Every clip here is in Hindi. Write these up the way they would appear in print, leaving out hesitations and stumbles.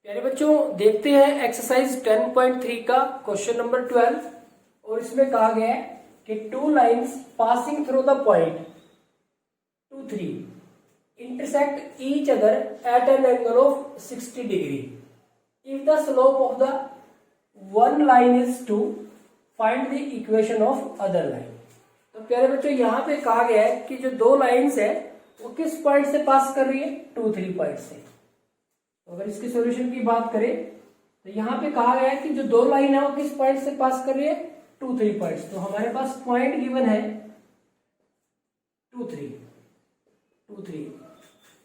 प्यारे बच्चों, देखते हैं एक्सरसाइज 10.3 का क्वेश्चन नंबर 12। और इसमें कहा गया है कि two lines passing through the point 2, 3 intersect each other at an angle of 60 degree. If the slope of the one line is 2, find the equation of other line. तो प्यारे बच्चों, यहाँ पे कहा गया है कि जो दो लाइंस है वो किस पॉइंट से पास कर रही है? 2, 3 पॉइंट से। तो अगर इसके सॉल्यूशन की बात करें तो यहाँ पे कहा गया है कि जो दो लाइन है वो किस पॉइंट से पास कर रही है? 2, 3 पॉइंट्स। तो हमारे पास पॉइंट गिवन है 2, 3।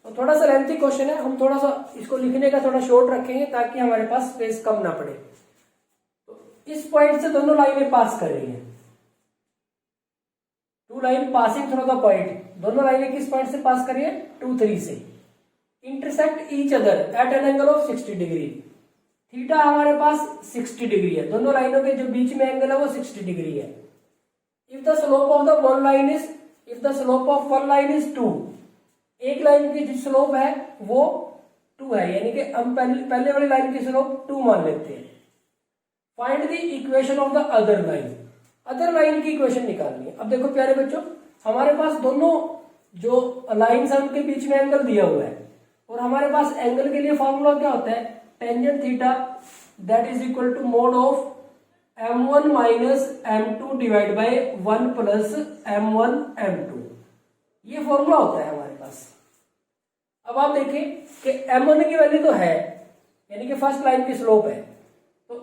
तो थोड़ा सा लेंथी क्वेश्चन है, हम थोड़ा सा इसको लिखने का थोड़ा शॉर्ट रखेंगे ताकि हमारे पास स्पेस कम ना पड़े। तो इस पॉइंट से दोनों लाइनें पास कर रही है। Two line passing through the point, दोनों लाइनें किस पॉइंट से पास कर रही है? 2, 3 से। Intersect each other at an angle of 60 degree. Theta हमारे पास 60 डिग्री है, दोनों लाइनों के जो बीच में एंगल है वो 60 डिग्री है। If the slope of the one line is, if the slope of one line is 2, एक लाइन की जो स्लोप है वो 2 है, यानी कि हम पहले वाली लाइन की स्लोप 2 मान लेते हैं। Find the equation of the other line. Other line की इक्वेशन निकालनी है। अब देखो प्यारे बच्चों, हमारे पास दोनों जो लाइन्स है उनके बीच में एंगल दिया हुआ है और हमारे पास एंगल के लिए फॉर्मूला क्या होता है? Tangent theta that is equal to mod of m1 minus m2 divide by 1 plus m1 m2। ये फॉर्मूला होता है हमारे पास। अब आप देखें कि m1 की वैल्यू तो है, यानी कि फर्स्ट लाइन की स्लोप है। तो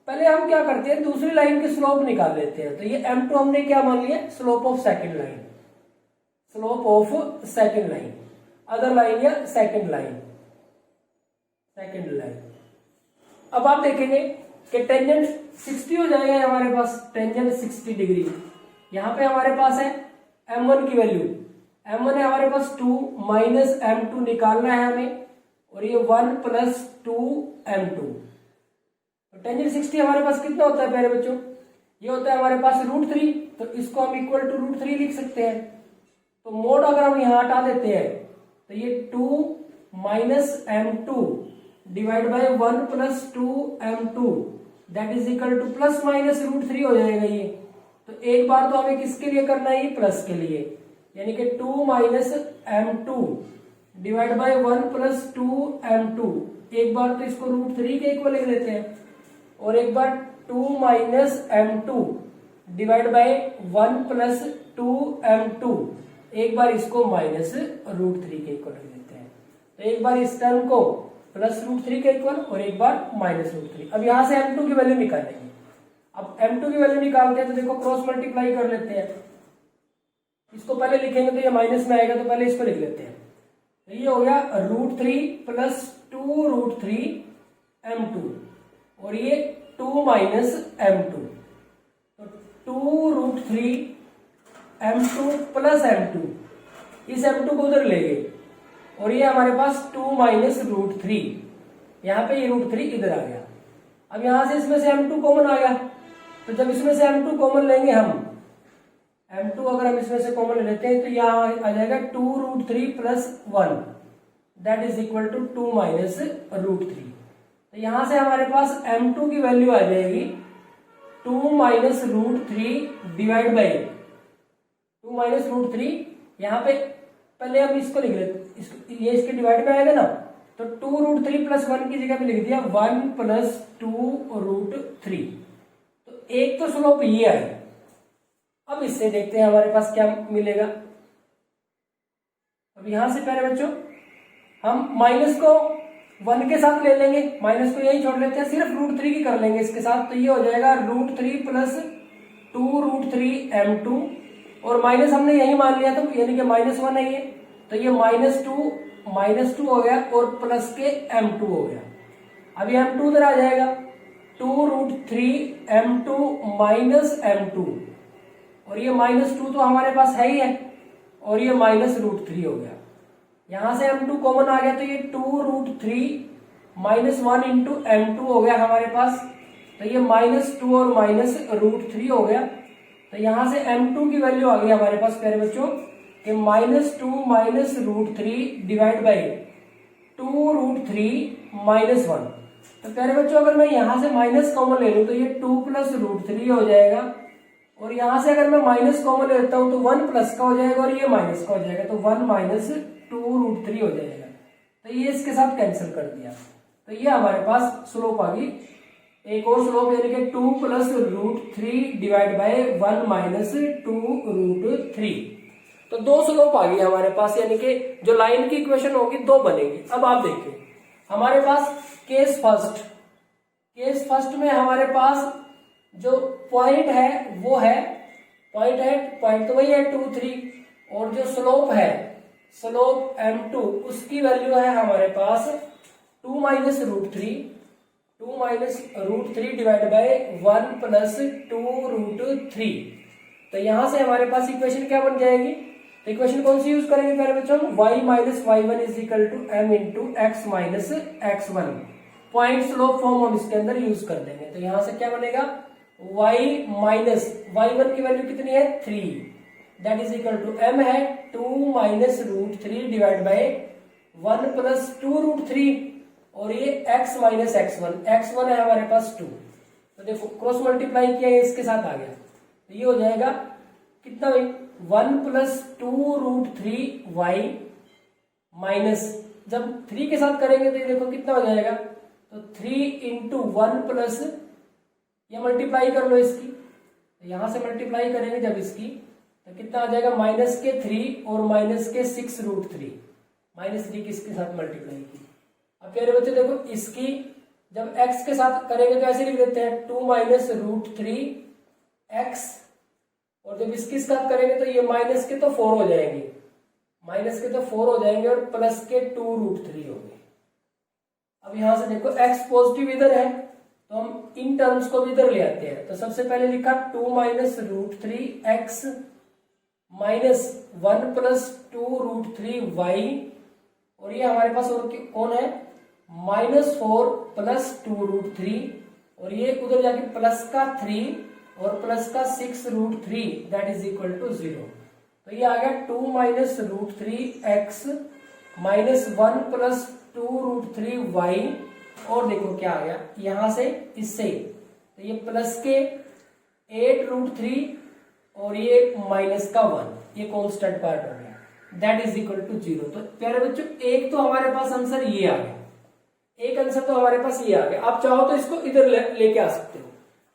पहले हम क्या करते हैं, दूसरी लाइन की स्लोप निकाल लेते हैं। तो ये m2 हमने क्या मान लिया? Slope of second line, slope of second line, other line या सेकंड लाइन, सेकंड लाइन। अब आप देखेंगे कि टेंजेंट 60 हो जाएगा हमारे पास, टेंजेंट 60 डिग्री। यहां पे हमारे पास है m1 की वैल्यू, m1 है हमारे पास 2 माइनस m2 निकालना है हमें, और ये 1 प्लस 2 m2। तो टेंजेंट 60 हमारे पास कितना होता है प्यारे बच्चों? ये होता है हमारे पास √3। तो इसको हम इक्वल टू √3 लिख सकते हैं। तो मोड अगर हम यहां हटा देते हैं तो ये 2 minus m2 divide by 1 plus 2 m2 that is equal two plus minus √3 हो जाएगा ये। तो एक बार तो हमें किसके लिए करना है? ये प्लस के लिए, यानी कि 2 minus m2 divide by 1 plus 2 m2। एक बार तो इसको √3 के इक्वल लिख लेते हैं, और एक बार 2 minus m2 divide by 1 plus 2 m2, एक बार इसको माइनस √3 के इक्वल रख देते हैं। तो एक बार इस टर्म को प्लस √3 के इक्वल और एक बार माइनस √3। अब यहां से m2 की वैल्यू निकालेंगे। अब m2 की वैल्यू निकालते हैं तो देखो क्रॉस मल्टीप्लाई कर लेते हैं। इसको पहले लिखेंगे तो ये माइनस में आएगा, तो पहले इसको लिख लेते हैं। तो ये हो गया √3 प्लस 2 √3 m2, और ये 2 माइनस m2। तो 2 √3 m2 प्लस m2, इस m2 को उधर ले गए, और ये हमारे पास 2 माइनस √3, यहां पे ये √3 इधर आ गया। अब यहां से इसमें से m2 कॉमन आ गया, तो जब इसमें से m2 कॉमन लेंगे हम, m2 अगर हम इसमें से कॉमन लेते हैं तो यहां आ जाएगा 2 √3 plus 1 that is equal to 2 minus √3। तो यहां से हमारे पास m2 की वैल्यू आ जाएगी 2 माइनस √3 डिवाइड बाई 2 माइनस √3। यहाँ पे पहले हम इसको लिख लेते, ये इसके डिवाइड में आएगा ना, तो 2 √3 प्लस 1 की जगह पे लिख दिया 1 प्लस 2 √3। तो एक तो स्लोप ये है। अब इससे देखते हैं हमारे पास क्या मिलेगा। अब यहां से प्यारे बच्चों हम माइनस को 1 के साथ ले लेंगे, माइनस को यही छोड़ लेते हैं, सिर्फ √3 की कर लेंगे इसके साथ। तो ये हो जाएगा √3 प्लस 2 √3 m2, और माइनस हमने यही मान लिया, तो यानी कि -1 है ये, तो ये -2 हो गया, और प्लस के m2 हो गया। अब ये m2 उधर आ जाएगा, 2 √3 m2 माइनस m2, और ये -2 तो हमारे पास है ही है, और ये माइनस √3 हो गया। यहां से m2 कॉमन आ गया, तो ये 2 √3 माइनस 1 इंटू m2 हो गया हमारे पास। तो ये -2 और माइनस √3 हो गया। तो यहां से m2 की वैल्यू आ गई हमारे पास प्यारे बच्चों कि -2 माइनस √3 डिवाइड बाई 2 √3 माइनस 1। तो प्यारे बच्चों अगर मैं यहाँ से माइनस कॉमन ले लूँ तो ये 2 प्लस रूट 3 हो जाएगा, और यहाँ से अगर मैं माइनस कॉमन लेता हूँ तो 1 प्लस का हो जाएगा और ये माइनस का हो जाएगा, तो 1 माइनस 2 रूट 3 हो जाएगा। तो ये इसके साथ कैंसिल कर दिया, तो ये हमारे पास स्लोप आ गई। एक और स्लोप यानी कि 2 plus root 3 divide by 1 minus 2 root 3। तो दो स्लोप आ गई हमारे पास, यानी कि जो लाइन की इक्वेशन होगी दो बनेगी। अब आप देखिए हमारे पास केस फर्स्ट में हमारे पास जो पॉइंट है वो है पॉइंट तो वही है 2 3, और जो स्लोप है स्लोप m2 उसकी वैल्यू है हमारे पास 2 minus root 3 divide by 1 plus 2 root 3। तो यहां से हमारे पास इक्वेशन क्या बन जाएगी, तो इक्वेशन कौन सी यूज करेंगे पहले बच्चों, y minus y1 is equal to m into x minus x1। Point slope form हम इसके अंदर यूज कर देंगे। तो यहां से क्या बनेगा, y माइनस y1 की वैल्यू कितनी है 3, that is equal to m है 2 minus root 3 divide by 1 plus 2 root 3, और ये x माइनस x1 है हमारे पास 2। तो देखो क्रॉस मल्टीप्लाई किया ये इसके साथ आ गया, तो ये हो जाएगा कितना भाई 1 प्लस 2 रूट 3 y माइनस, जब 3 के साथ करेंगे तो ये देखो कितना हो जाएगा, तो 3 इंटू 1 प्लस, ये मल्टीप्लाई कर लो इसकी, तो यहां से मल्टीप्लाई करेंगे जब इसकी तो कितना आ जाएगा माइनस के 3 और माइनस के 6 रूट 3, माइनस 3 किसके साथ मल्टीप्लाई की। अब प्यारे बच्चे देखो इसकी जब x के साथ करेंगे तो ऐसे लिख देते हैं 2 माइनस रूट 3 x, और जब इसके साथ करेंगे तो ये माइनस के तो 4 हो जाएंगे, और प्लस के 2 रूट 3 हो गए। अब यहां से देखो x पॉजिटिव इधर है तो हम इन टर्म्स को भी इधर ले आते हैं। तो सबसे पहले लिखा 2 minus root 3 x minus 1 plus 2 root 3 y, और ये हमारे पास और कौन है -4 प्लस 2 रूट 3, और ये उधर जाके प्लस का 3 और प्लस का 6 root 3 that is equal to 0। तो ये आ गया 2 minus root 3 x minus 1 plus 2 root 3 y, और देखो क्या आ गया यहां से इससे, तो ये प्लस के 8 रूट 3 और ये माइनस का 1, ये कांस्टेंट पार्ट हो गया दैट इज इक्वल टू 0। तो प्यारे बच्चों एक तो हमारे पास आंसर ये आ गया, एक आंसर तो हमारे पास ये आ गया। आप चाहो तो इसको इधर लेके आ सकते हो,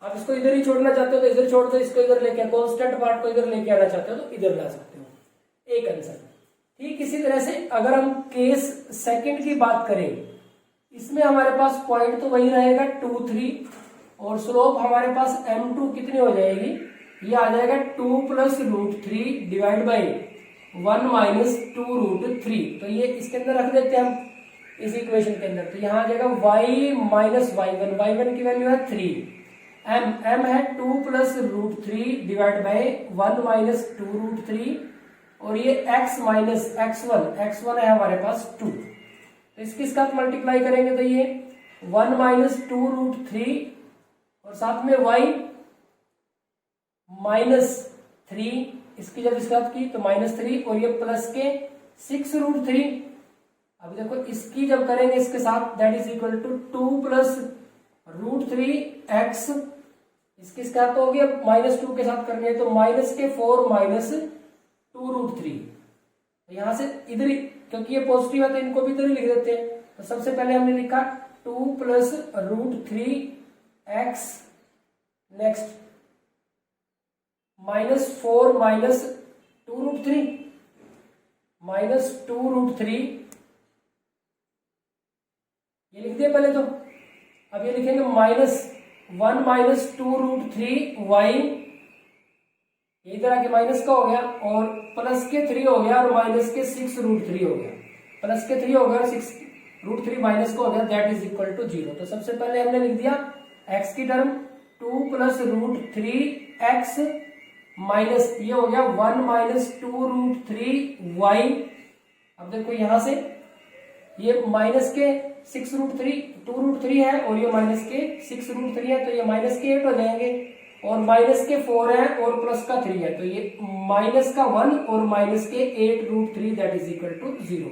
आप इसको इधर ही छोड़ना चाहते हो तो इधर छोड़ दो, इसको इधर लेके कांस्टेंट पार्ट को इधर लेके आना चाहते हो तो इधर ला सकते हो, एक आंसर। ठीक इसी तरह से अगर हम केस सेकंड की बात करें, इसमें हमारे पास पॉइंट तो वही रहेगा 2 3, और स्लोप हमारे पास m2 कितनी हो जाएगी, ये आ जाएगा 2 plus root 3 divide by 1 minus 2 root 3। तो ये इसके अंदर रख देते हैं हम इस इक्वेशन के अंदर, तो यहाँ आ जाएगा y माइनस y1 की वैल्यू है 3, m है 2 plus root 3 divide by 1 minus 2 root 3, और ये x माइनस x1 है हमारे पास 2। तो इसके साथ मल्टीप्लाई करेंगे तो ये 1 माइनस 2 रूट 3 और साथ में y माइनस 3, इसकी जब इसके साथ की तो -3, और ये प्लस के 6 रूट 3। अब देखो इसकी जब करेंगे इसके साथ that is equal to 2 plus root 3 x, इसके साथ तो हो गया -2 के साथ करनी है तो माइनस के 4 माइनस 2 रूट 3। यहां से इधर ही क्योंकि ये पॉजिटिव है तो इनको भी इधर ही लिख देते हैं। तो सबसे पहले हमने लिखा 2 plus root 3 x, next -4 minus 2 root 3 minus 2 root 3, ये लिख दिया पहले। तो अब ये लिखेंगे -1 माइनस 2 रूट 3 वाई, इधर आके माइनस का हो गया और प्लस के 3 हो गया और माइनस के 6 रूट 3 हो गया, प्लस के 3 हो गया और 6 रूट 3 माइनस का हो गया दैट इज इक्वल टू 0। तो सबसे पहले हमने लिख दिया x की term 2 plus root 3 x minus ये हो गया 1 माइनस 2 रूट 3 वाई। अब देखो यहां से ये माइनस के 6 रूट 3 2 रूट 3 है और ये माइनस के 6 रूट 3 है, तो ये माइनस के 8 हो जाएंगे, और माइनस के 4 है और प्लस का 3 है, तो ये माइनस का 1 और माइनस के 8 root 3 that is equal to 0।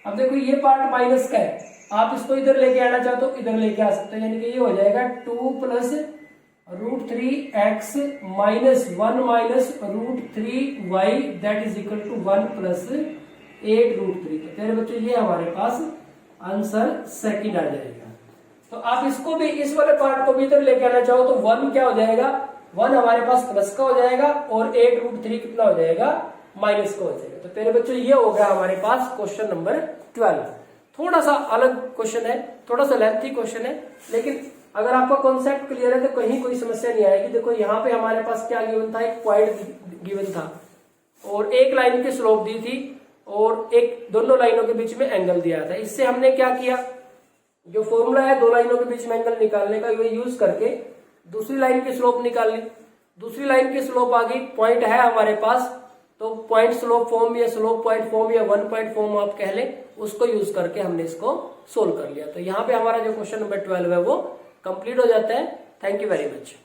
अब देखो ये पार्ट माइनस का है, आप इसको इधर लेके आना चाहते हो इधर लेके आ सकते हो, यानी कि ये हो जाएगा 2 plus √3x minus 1 minus √3y that is equal to 1 plus 8√3। तो तेरे बच्चों ये हमारे पास आंसर सेकंड आ जाएगा। तो आप इसको भी, इस वाले पार्ट को भी इधर लेके आना चाहो तो 1 क्या हो जाएगा, 1 हमारे पास प्लस का हो जाएगा और 8√3 कितना हो जाएगा, माइनस का हो जाएगा। तो तेरे बच्चों ये हो गया हमारे पास क्वेश्चन नंबर 12। थोड़ा सा अलग क्वेश्चन है, थोड़ा सा लेंथी क्वेश्चन है, लेकिन अगर आपका कॉन्सेप्ट क्लियर है तो कहीं कोई समस्या नहीं आएगी। देखो यहाँ पे हमारे पास क्या गिवन था, एक पॉइंट गिवन था और एक लाइन की स्लोप दी थी और एक दोनों लाइनों के बीच में एंगल दिया था। इससे हमने क्या किया, जो फॉर्मूला है दो लाइनों के बीच में एंगल निकालने का, ये यूज करके दूसरी लाइन की स्लोप निकाल ली। दूसरी लाइन की स्लोप आ गई, पॉइंट है हमारे पास, तो पॉइंट स्लोप फॉर्म या स्लोप पॉइंट फॉर्म या 1 पॉइंट फॉर्म आप कह लें, उसको यूज करके हमने इसको सोल्व कर लिया। तो यहाँ पे हमारा जो क्वेश्चन नंबर 12 है वो कंप्लीट हो जाता है। Thank you very much.